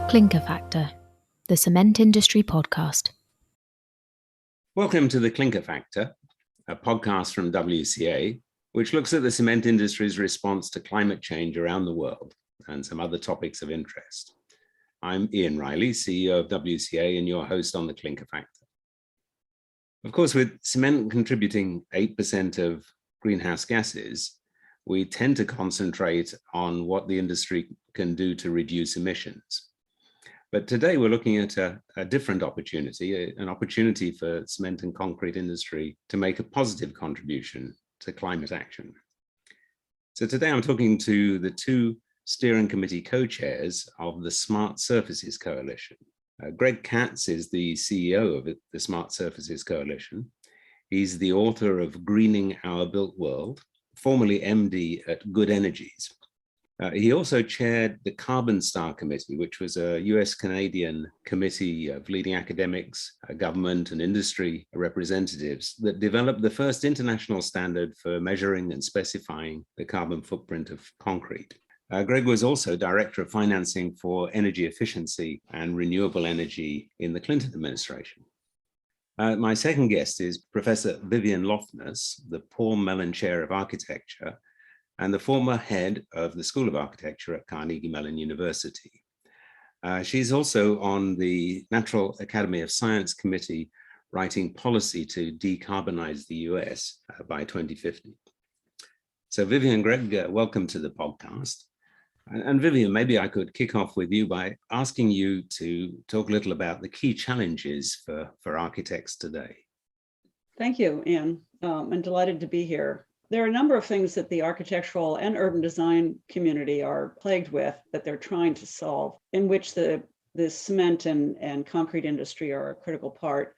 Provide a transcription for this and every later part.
Clinker Factor, the cement industry podcast. Welcome to the Clinker Factor, a podcast from WCA, which looks at the cement industry's response to climate change around the world and some other topics of interest. I'm Ian Riley, CEO of WCA and your host on the Clinker Factor. Of course, with cement contributing 8% of greenhouse gases, we tend to concentrate on what the industry can do to reduce emissions. But today we're looking at a different opportunity, an opportunity for cement and concrete industry to make a positive contribution to climate action. So today I'm talking to the two steering committee co-chairs of the Smart Surfaces Coalition. Greg Kats is the CEO of the Smart Surfaces Coalition. He's the author of Greening Our Built World, formerly MD at Good Energies. He also chaired the Carbon Star Committee, which was a US-Canadian committee of leading academics, government and industry representatives that developed the first international standard for measuring and specifying the carbon footprint of concrete. Greg was also Director of Financing for Energy Efficiency and Renewable Energy in the Clinton administration. My second guest is Professor Vivian Loftness, the Paul Mellon Chair of Architecture, and the former head of the School of Architecture at Carnegie Mellon University. She's also on the National Academy of Science Committee writing policy to decarbonize the US by 2050. So Vivian and Greg, welcome to the podcast. And Vivian, maybe I could kick off with you by asking you to talk a little about the key challenges for architects today. Thank you, Ian. I'm delighted to be here. There are a number of things that the architectural and urban design community are plagued with that they're trying to solve, in which the cement and concrete industry are a critical part.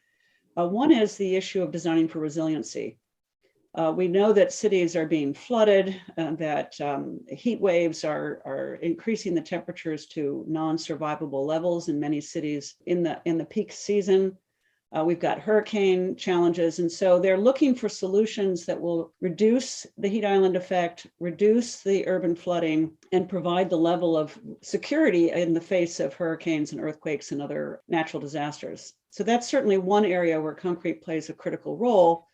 One is the issue of designing for resiliency. We know that cities are being flooded, that heat waves are increasing the temperatures to non-survivable levels in many cities in the peak season. We've got hurricane challenges, and so they're looking for solutions that will reduce the heat island effect, reduce the urban flooding, and provide the level of security in the face of hurricanes and earthquakes and other natural disasters. So that's certainly one area where concrete plays a critical role.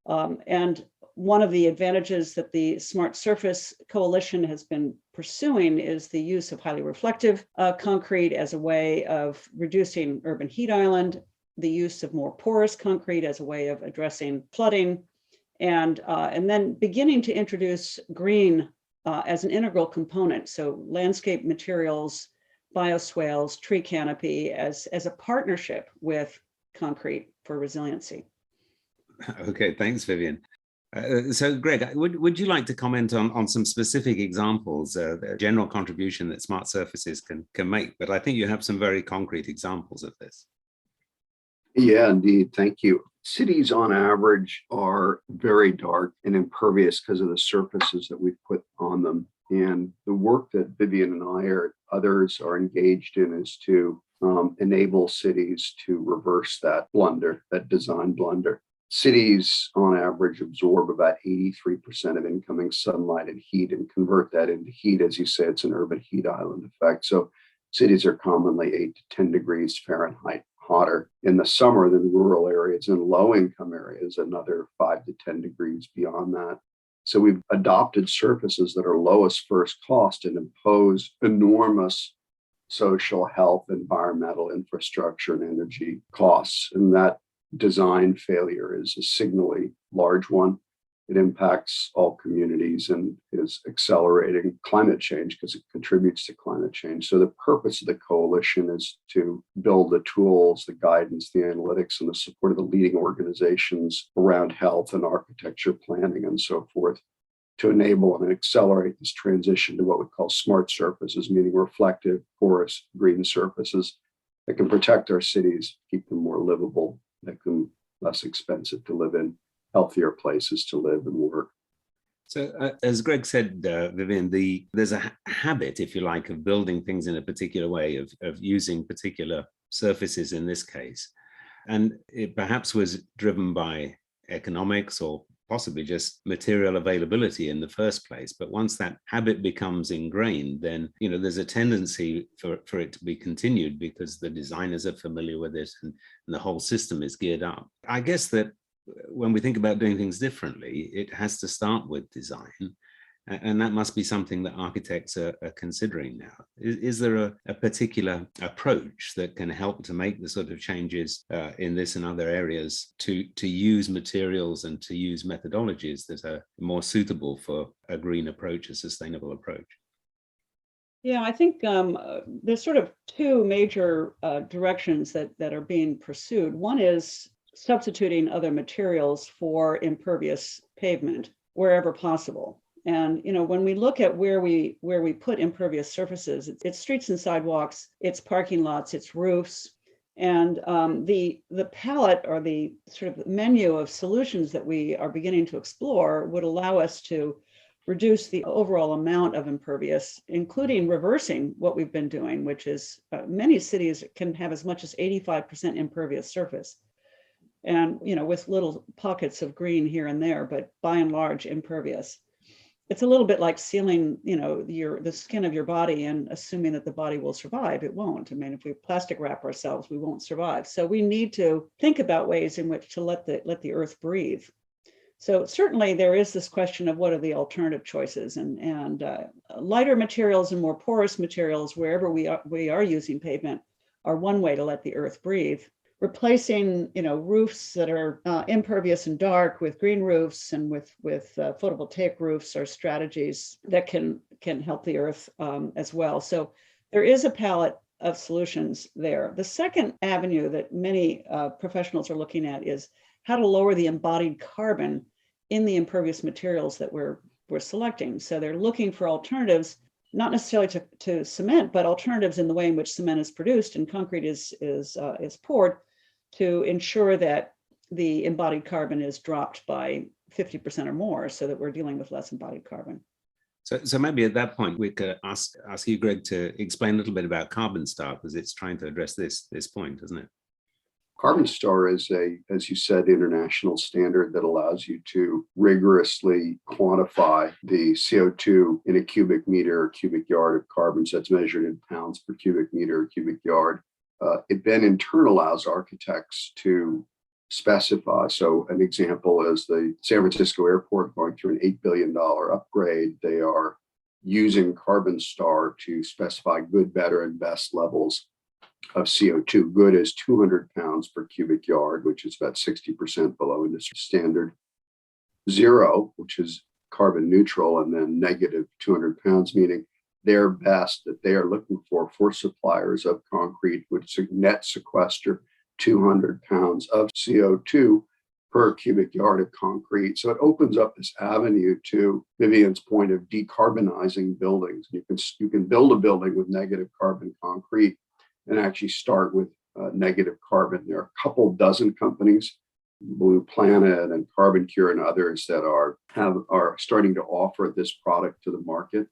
And one of the advantages that the Smart Surface Coalition has been pursuing is the use of highly reflective concrete as a way of reducing urban heat island, the use of more porous concrete as a way of addressing flooding, and then beginning to introduce green as an integral component. So landscape materials, bioswales, tree canopy as a partnership with concrete for resiliency. Okay, thanks, Vivian. So Greg, would you like to comment on some specific examples, the general contribution that Smart Surfaces can make? But I think you have some very concrete examples of this. Yeah, indeed. Thank you. Cities on average are very dark and impervious because of the surfaces that we've put on them. And the work that Vivian and I or others are engaged in is to enable cities to reverse that blunder, that design blunder. Cities on average absorb about 83% of incoming sunlight and heat and convert that into heat. As you say, it's an urban heat island effect. So cities are commonly 8 to 10 degrees Fahrenheit hotter in the summer than rural areas and low-income areas, another 5 to 10 degrees beyond that. So we've adopted surfaces that are lowest first cost and impose enormous social, health, environmental, infrastructure, and energy costs. And that design failure is a signally large one. It impacts all communities and is accelerating climate change because it contributes to climate change. So the purpose of the coalition is to build the tools, the guidance, the analytics, and the support of the leading organizations around health and architecture planning and so forth to enable and accelerate this transition to what we call smart surfaces, meaning reflective, porous, green surfaces that can protect our cities, keep them more livable, make them less expensive to live in, healthier places to live and work. So as Greg said, Vivian, there's a habit, if you like, of building things in a particular way, of using particular surfaces in this case. And it perhaps was driven by economics or possibly just material availability in the first place. But once that habit becomes ingrained, then there's a tendency for it to be continued because the designers are familiar with it and the whole system is geared up. I guess that when we think about doing things differently, it has to start with design. And that must be something that architects are considering now. Is there a particular approach that can help to make the sort of changes in this and other areas to use materials and to use methodologies that are more suitable for a green approach, a sustainable approach? Yeah, I think there's sort of two major directions that are being pursued. One is substituting other materials for impervious pavement wherever possible. And when we look at where we put impervious surfaces, it's streets and sidewalks, it's parking lots, it's roofs, and the palette or the sort of menu of solutions that we are beginning to explore would allow us to reduce the overall amount of impervious, including reversing what we've been doing, which is many cities can have as much as 85% impervious surface. And with little pockets of green here and there, but by and large impervious. It's a little bit like sealing, the skin of your body and assuming that the body will survive. It won't. I mean, if we plastic wrap ourselves, we won't survive. So we need to think about ways in which to let the earth breathe. So certainly there is this question of what are the alternative choices, and lighter materials and more porous materials wherever we are using pavement are one way to let the earth breathe. Replacing, roofs that are impervious and dark with green roofs and with photovoltaic roofs are strategies that can help the earth as well. So there is a palette of solutions there. The second avenue that many professionals are looking at is how to lower the embodied carbon in the impervious materials that we're selecting. So they're looking for alternatives, not necessarily to cement, but alternatives in the way in which cement is produced and concrete is poured, to ensure that the embodied carbon is dropped by 50% or more, so that we're dealing with less embodied carbon. So maybe at that point, we could ask you, Greg, to explain a little bit about Carbon Star, because it's trying to address this point, isn't it? Carbon Star is as you said, international standard that allows you to rigorously quantify the CO2 in a cubic meter or cubic yard of carbon. So that's measured in pounds per cubic meter or cubic yard. It then in turn allows architects to specify. So an example is the San Francisco airport going through an $8 billion upgrade. They are using Carbon Star to specify good, better, and best levels of CO2. Good is 200 pounds per cubic yard, which is about 60% below industry standard. Zero, which is carbon neutral, and then negative 200 pounds, meaning their best that they are looking for suppliers of concrete, which net sequester 200 pounds of CO2 per cubic yard of concrete. So it opens up this avenue to Vivian's point of decarbonizing buildings. You can build a building with negative carbon concrete and actually start with negative carbon. There are a couple dozen companies, Blue Planet and Carbon Cure and others, that are starting to offer this product to the market.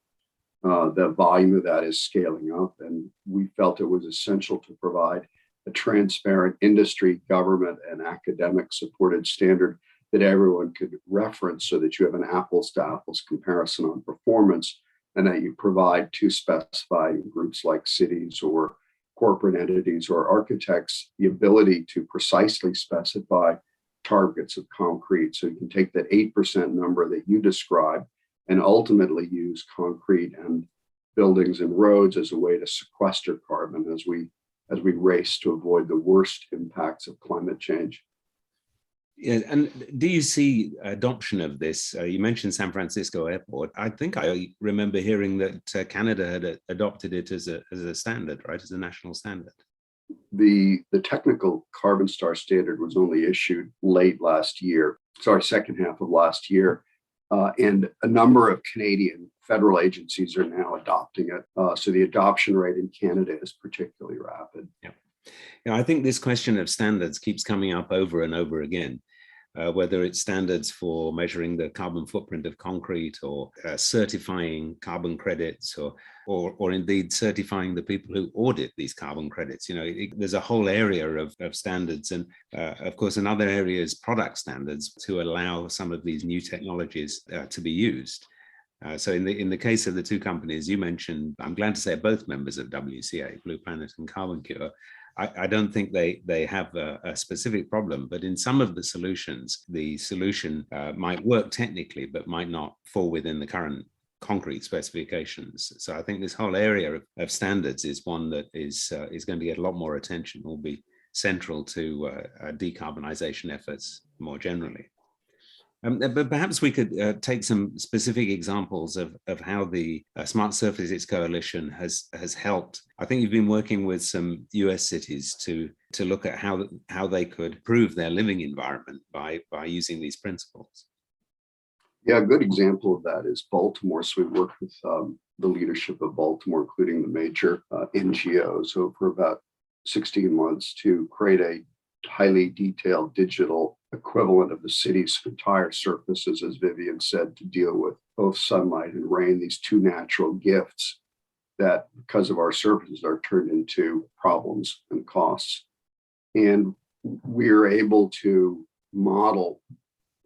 The volume of that is scaling up, and we felt it was essential to provide a transparent industry, government, and academic supported standard that everyone could reference, so that you have an apples to apples comparison on performance, and that you provide to specifying groups like cities or corporate entities or architects the ability to precisely specify targets of concrete. So you can take that 8% number that you described and ultimately use concrete and buildings and roads as a way to sequester carbon as we race to avoid the worst impacts of climate change. Yeah, and do you see adoption of this? You mentioned San Francisco Airport. I think I remember hearing that Canada had adopted it as a standard, right, as a national standard. The technical Carbon Star standard was only issued second half of last year. And a number of Canadian federal agencies are now adopting it. So the adoption rate in Canada is particularly rapid. Yeah. I think this question of standards keeps coming up over and over again. whether it's standards for measuring the carbon footprint of concrete, or certifying carbon credits, or indeed certifying the people who audit these carbon credits. There's a whole area of standards. And of course, another area is product standards to allow some of these new technologies to be used. So in the case of the two companies you mentioned, I'm glad to say both members of WCA, Blue Planet and Carbon Cure. I don't think they have a specific problem, but in some of the solution might work technically, but might not fall within the current concrete specifications. So I think this whole area of standards is one that is going to get a lot more attention, will be central to decarbonisation efforts more generally. But perhaps we could take some specific examples of how the Smart Surfaces Coalition has helped. I think you've been working with some US cities to look at how they could improve their living environment by using these principles. Yeah, a good example of that is Baltimore. So we worked with the leadership of Baltimore, including the major NGOs, over about 16 months to create a highly detailed digital equivalent of the city's entire surfaces, as Vivian said, to deal with both sunlight and rain, these two natural gifts that, because of our surfaces, are turned into problems and costs. And we're able to model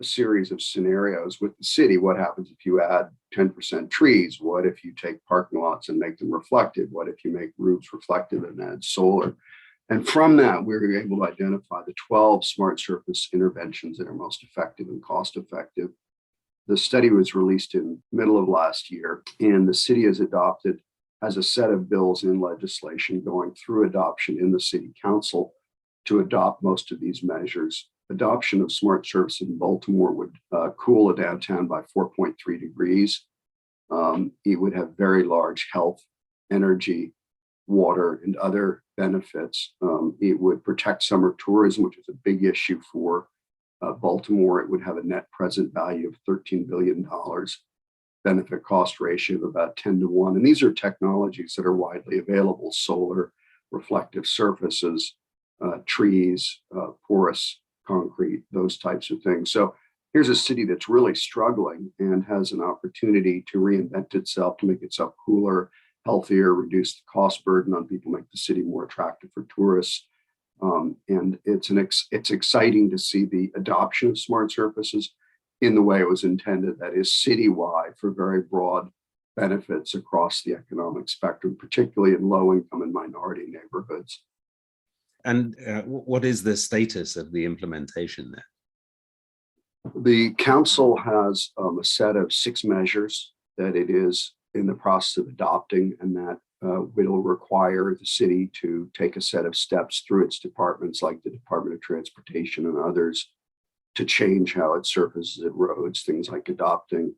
a series of scenarios with the city. What happens if you add 10% trees? What if you take parking lots and make them reflective? What if you make roofs reflective and add solar? And from that, we were able to identify the 12 smart surface interventions that are most effective and cost effective. The study was released in the middle of last year, and the city has a set of bills in legislation going through adoption in the city council to adopt most of these measures. Adoption of smart surface in Baltimore would cool a downtown by 4.3 degrees. It would have very large health, energy, water, and other benefits. It would protect summer tourism, which is a big issue for Baltimore. It would have a net present value of $13 billion, benefit cost ratio of about 10 to 1. And these are technologies that are widely available: solar, reflective surfaces, trees, porous concrete, those types of things. So here's a city that's really struggling and has an opportunity to reinvent itself, to make itself cooler, healthier, reduce the cost burden on people, make the city more attractive for tourists. And it's exciting to see the adoption of smart surfaces in the way it was intended, that is citywide, for very broad benefits across the economic spectrum, particularly in low income and minority neighborhoods. And what is the status of the implementation there? The council has a set of 6 measures that it is in the process of adopting, and that will require the city to take a set of steps through its departments, like the Department of Transportation and others, to change how it surfaces its roads, things like adopting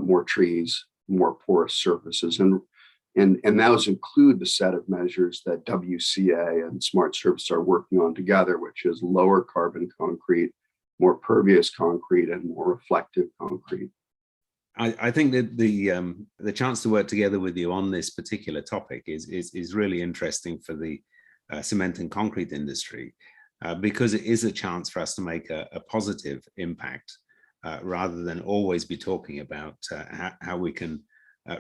more trees, more porous surfaces. And those include the set of measures that WCA and Smart Surface are working on together, which is lower carbon concrete, more pervious concrete, and more reflective concrete. I think that the chance to work together with you on this particular topic is really interesting for the cement and concrete industry, because it is a chance for us to make a positive impact, rather than always be talking about how we can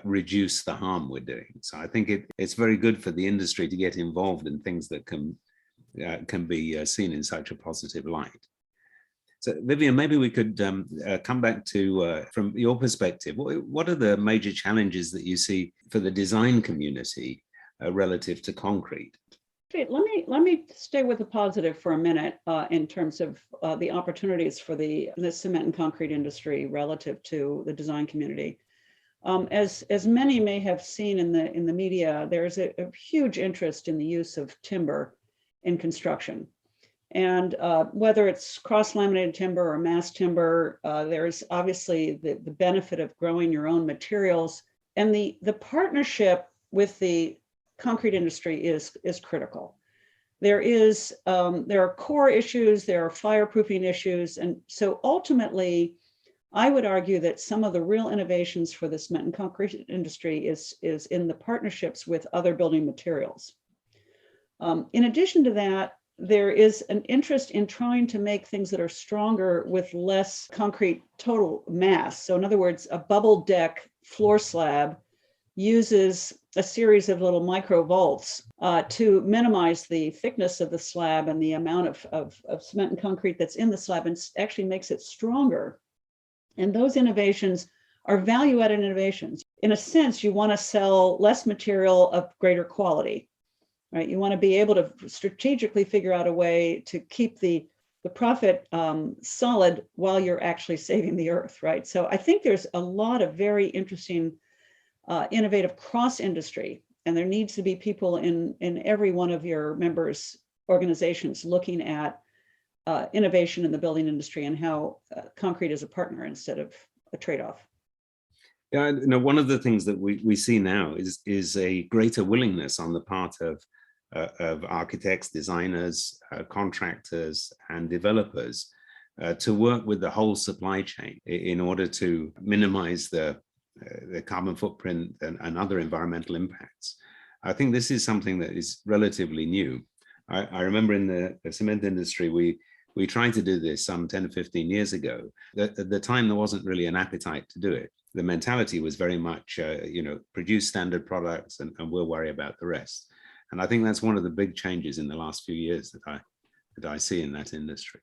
reduce the harm we're doing. So I think it's very good for the industry to get involved in things that can be seen in such a positive light. So Vivian, maybe we could come back to, from your perspective, what are the major challenges that you see for the design community relative to concrete? Let me stay with the positive for a minute in terms of the opportunities for the cement and concrete industry relative to the design community. As many may have seen in the media, there's a huge interest in the use of timber in construction. And whether it's cross-laminated timber or mass timber, there's obviously the benefit of growing your own materials. And the partnership with the concrete industry is critical. There are core issues, there are fireproofing issues. And so ultimately, I would argue that some of the real innovations for the cement and concrete industry is in the partnerships with other building materials. In addition to that, there is an interest in trying to make things that are stronger with less concrete total mass. So in other words, a bubble deck floor slab uses a series of little micro vaults to minimize the thickness of the slab and the amount of cement and concrete that's in the slab, and actually makes it stronger. And those innovations are value-added innovations. In a sense, you want to sell less material of greater quality, right? You want to be able to strategically figure out a way to keep the profit solid while you're actually saving the earth, right? So I think there's a lot of very interesting innovative cross-industry, and there needs to be people in every one of your members' organizations looking at innovation in the building industry and how concrete is a partner instead of a trade-off. Yeah, one of the things that we see now is a greater willingness on the part of architects, designers, contractors, and developers to work with the whole supply chain in order to minimize the carbon footprint and other environmental impacts. I think this is something that is relatively new. I remember in the cement industry, we tried to do this some 10 or 15 years ago. At the time, there wasn't really an appetite to do it. The mentality was very much, produce standard products and we'll worry about the rest. And I think that's one of the big changes in the last few years that I see in that industry.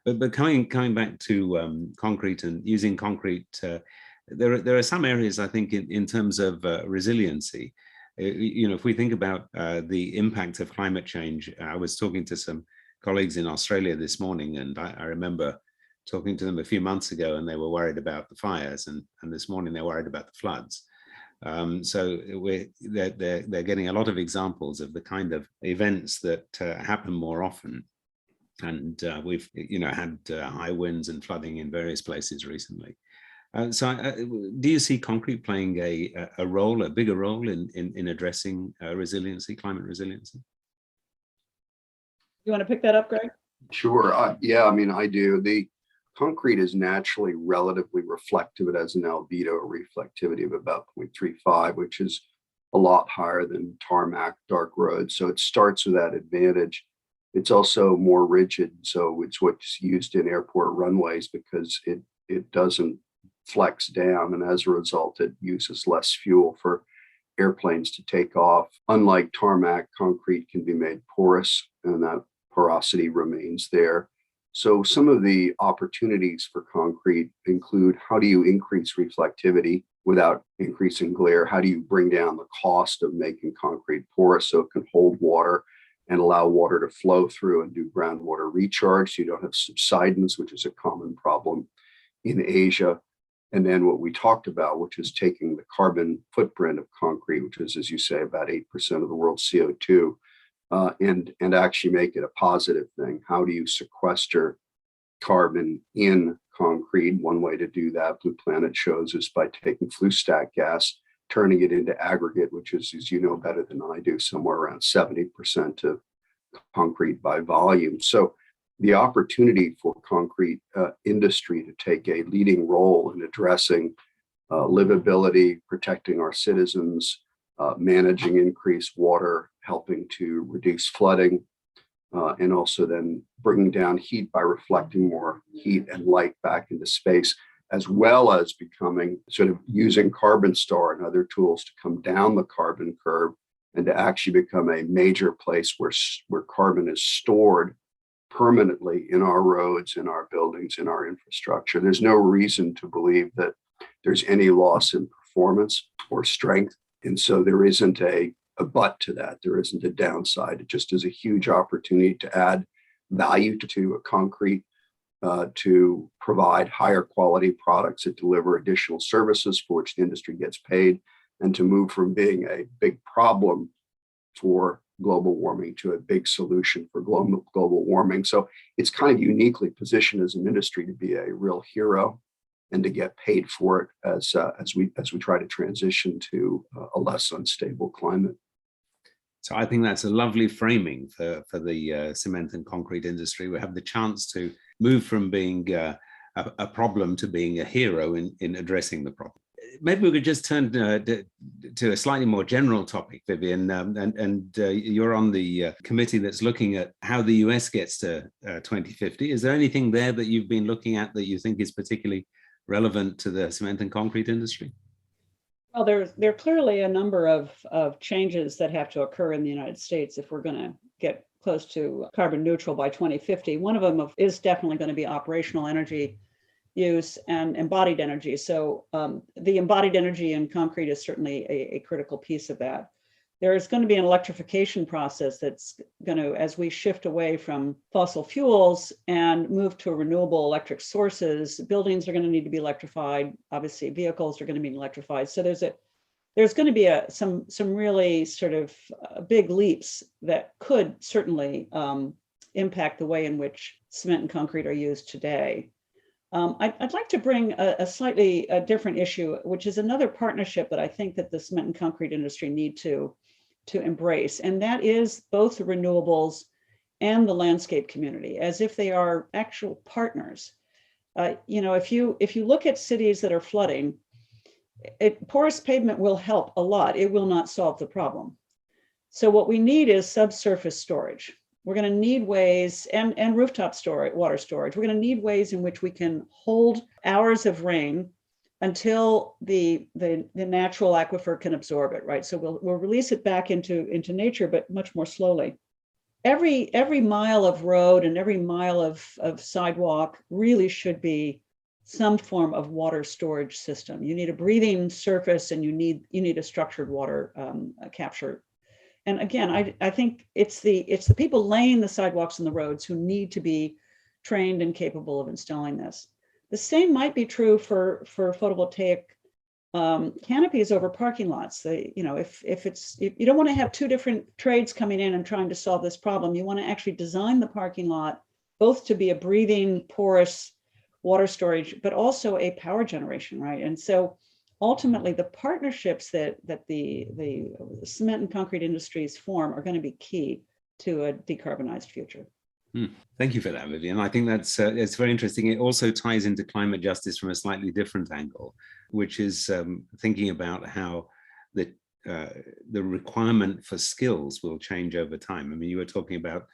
But coming back to concrete and using concrete, there are some areas, I think, in terms of resiliency. If we think about the impact of climate change, I was talking to some colleagues in Australia this morning, and I remember talking to them a few months ago, and they were worried about the fires, and this morning they're worried about the floods. So they're getting a lot of examples of the kind of events that happen more often. And we've had high winds and flooding in various places recently. Do you see concrete playing a bigger role in addressing resiliency, climate resiliency? You want to pick that up, Greg? Sure. Yeah, I mean, I do. The concrete is naturally relatively reflective. It has an albedo reflectivity of about 0.35, which is a lot higher than tarmac, dark roads. So it starts with that advantage. It's also more rigid. So it's what's used in airport runways because it doesn't flex down. And as a result, it uses less fuel for airplanes to take off. Unlike tarmac, concrete can be made porous, and that porosity remains there. So some of the opportunities for concrete include, how do you increase reflectivity without increasing glare? How do you bring down the cost of making concrete porous so it can hold water and allow water to flow through and do groundwater recharge so you don't have subsidence, which is a common problem in Asia? And then what we talked about, which is taking the carbon footprint of concrete, which is, as you say, about 8% of the world's CO2, and actually make it a positive thing. How do you sequester carbon in concrete? One way to do that, Blue Planet shows, is by taking flue stack gas, turning it into aggregate, which is, as you know better than I do, somewhere around 70% of concrete by volume. So the opportunity for concrete industry to take a leading role in addressing livability, protecting our citizens, managing increased water, helping to reduce flooding, and also then bringing down heat by reflecting more heat and light back into space, as well as becoming sort of using Carbon Star and other tools to come down the carbon curve and to actually become a major place where carbon is stored permanently in our roads, in our buildings, in our infrastructure. There's no reason to believe that there's any loss in performance or strength. And so there isn't a but to that. There isn't a downside. It just is a huge opportunity to add value to a concrete, to provide higher quality products that deliver additional services for which the industry gets paid, and to move from being a big problem for global warming to a big solution for global warming. So it's kind of uniquely positioned as an industry to be a real hero and to get paid for it as we try to transition to a less unstable climate. So I think that's a lovely framing for the cement and concrete industry. We have the chance to move from being a problem to being a hero in addressing the problem. maybe we could just turn to a slightly more general topic, Vivian, you're on the committee that's looking at how the US gets to 2050. Is there anything there that you've been looking at that you think is particularly relevant to the cement and concrete industry? Well, there are clearly a number of changes that have to occur in the United States if we're going to get close to carbon neutral by 2050. One of them is definitely going to be operational energy use and embodied energy. So the embodied energy in concrete is certainly a critical piece of that. There is going to be an electrification process that's going to, as we shift away from fossil fuels and move to renewable electric sources, buildings are going to need to be electrified. Obviously, vehicles are going to be electrified. So there's going to be some really sort of big leaps that could certainly impact the way in which cement and concrete are used today. I'd like to bring a slightly different issue, which is another partnership that I think that the cement and concrete industry need to embrace, and that is both the renewables and the landscape community, as if they are actual partners. If you look at cities that are flooding, porous pavement will help a lot. It will not solve the problem. So what we need is subsurface storage. We're going to need ways, and rooftop storage, water storage. We're going to need ways in which we can hold hours of rain until the natural aquifer can absorb it, right? So we'll release it back into nature, but much more slowly. Every mile of road and every mile of sidewalk really should be some form of water storage system. You need a breathing surface, and you need a structured water capture. And again, I think it's the people laying the sidewalks and the roads who need to be trained and capable of installing this. The same might be true for photovoltaic canopies over parking lots. If you don't want to have two different trades coming in and trying to solve this problem, you want to actually design the parking lot both to be a breathing, porous water storage, but also a power generation, right? And so ultimately, the partnerships that the cement and concrete industries form are going to be key to a decarbonized future. Thank you for that, Vivian. I think that's it's very interesting. It also ties into climate justice from a slightly different angle, which is thinking about how the requirement for skills will change over time. I mean, you were talking about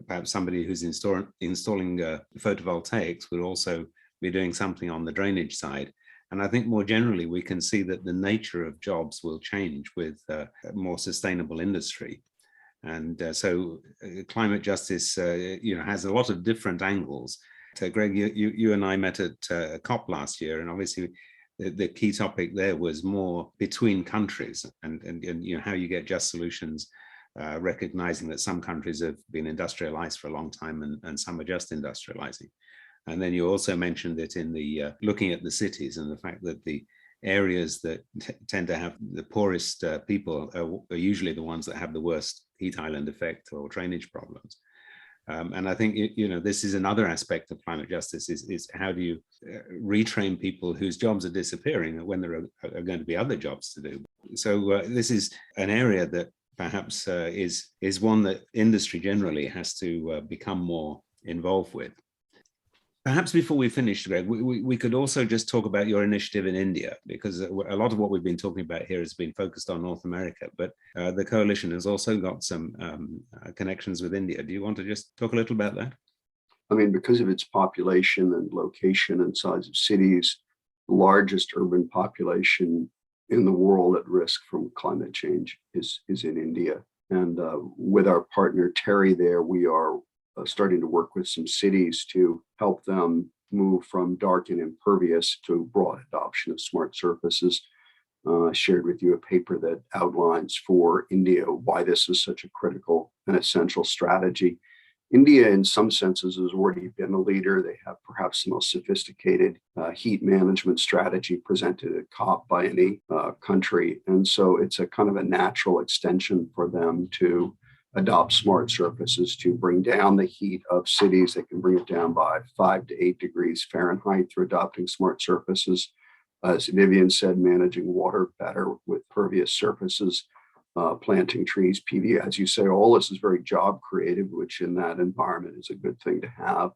perhaps somebody who's installing photovoltaics would also be doing something on the drainage side. And I think more generally, we can see that the nature of jobs will change with a more sustainable industry. And so climate justice, has a lot of different angles. Greg, you and I met at COP last year, and obviously the key topic there was more between countries and how you get just solutions, recognizing that some countries have been industrialized for a long time and some are just industrializing. And then you also mentioned it in the looking at the cities and the fact that the areas that tend to have the poorest people are usually the ones that have the worst heat island effect or drainage problems. And I think, this is another aspect of climate justice is how do you retrain people whose jobs are disappearing when there are going to be other jobs to do. So this is an area that perhaps is one that industry generally has to become more involved with. Perhaps before we finish, Greg, we could also just talk about your initiative in India, because a lot of what we've been talking about here has been focused on North America, but the coalition has also got some connections with India. Do you want to just talk a little about that? I mean, because of its population and location and size of cities, the largest urban population in the world at risk from climate change is in India. And with our partner Terry there, we are starting to work with some cities to help them move from dark and impervious to broad adoption of smart surfaces. I shared with you a paper that outlines for India why this is such a critical and essential strategy. India, in some senses, has already been a leader. They have perhaps the most sophisticated heat management strategy presented at COP by any country. And so it's a kind of a natural extension for them to adopt smart surfaces to bring down the heat of cities. They can bring it down by 5 to 8 degrees Fahrenheit through adopting smart surfaces. As Vivian said, managing water better with pervious surfaces, planting trees, PV, as you say, all this is very job creative, which in that environment is a good thing to have.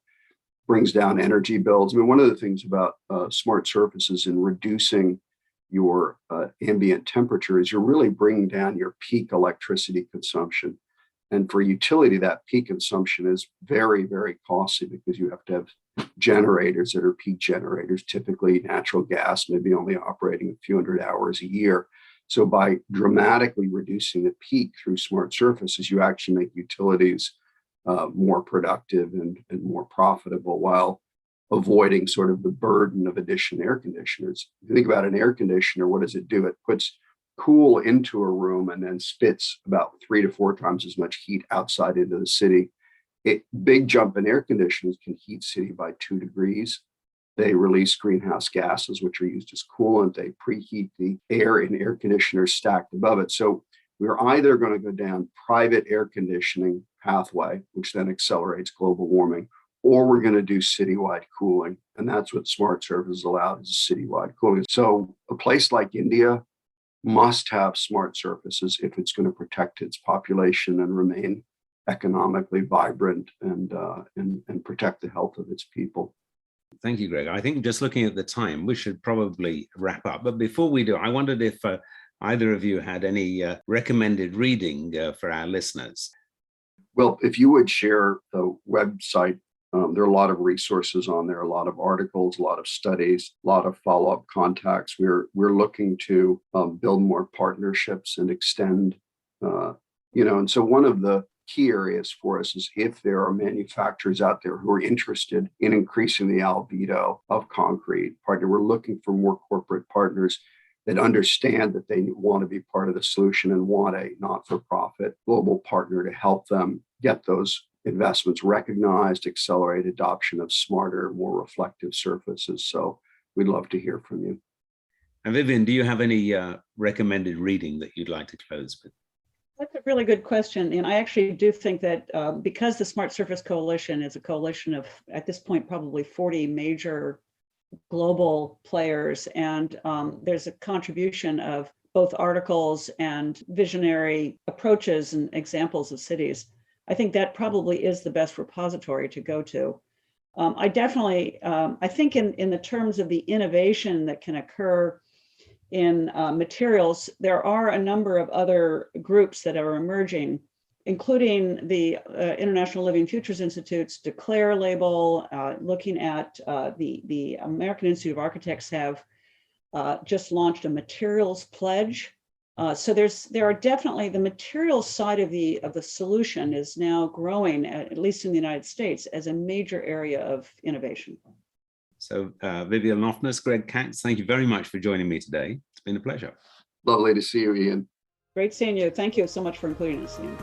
Brings down energy bills. I mean, one of the things about smart surfaces in reducing your ambient temperature is you're really bringing down your peak electricity consumption. And for utility, that peak consumption is very, very costly because you have to have generators that are peak generators, typically natural gas, maybe only operating a few hundred hours a year. So by dramatically reducing the peak through smart surfaces, you actually make utilities more productive and more profitable while avoiding sort of the burden of additional air conditioners. If you think about an air conditioner, what does it do? It puts cool into a room and then spits about 3 to 4 times as much heat outside into the city. Big jump in air conditioners can heat city by 2 degrees. They release greenhouse gases, which are used as coolant. They preheat the air in air conditioners stacked above it. So we're either going to go down private air conditioning pathway, which then accelerates global warming, or we're going to do citywide cooling. And that's what smart surfaces allow, is citywide cooling. So a place like India must have smart surfaces if it's going to protect its population and remain economically vibrant and protect the health of its people. Thank you, Greg. I think just looking at the time, we should probably wrap up. But before we do, I wondered if either of you had any recommended reading for our listeners. Well, if you would share the website, there are a lot of resources on there, a lot of articles, a lot of studies, a lot of follow-up contacts. We're looking to build more partnerships and extend, and so one of the key areas for us is if there are manufacturers out there who are interested in increasing the albedo of concrete, we're looking for more corporate partners that understand that they want to be part of the solution and want a not-for-profit global partner to help them get those investments recognized, accelerate adoption of smarter, more reflective surfaces. So we'd love to hear from you. And Vivian, do you have any recommended reading that you'd like to close with? That's a really good question. And I actually do think that because the Smart Surface Coalition is a coalition of, at this point, probably 40 major global players, and there's a contribution of both articles and visionary approaches and examples of cities, I think that probably is the best repository to go to. I definitely, I think in the terms of the innovation that can occur in materials, there are a number of other groups that are emerging, including the International Living Futures Institute's Declare label, looking at the American Institute of Architects have just launched a materials pledge. So there are definitely, the materials side of the solution is now growing, at least in the United States, as a major area of innovation. So Vivian Loftness, Greg Kats, thank you very much for joining me today. It's been a pleasure. Lovely to see you, Ian. Great seeing you. Thank you so much for including us, Ian.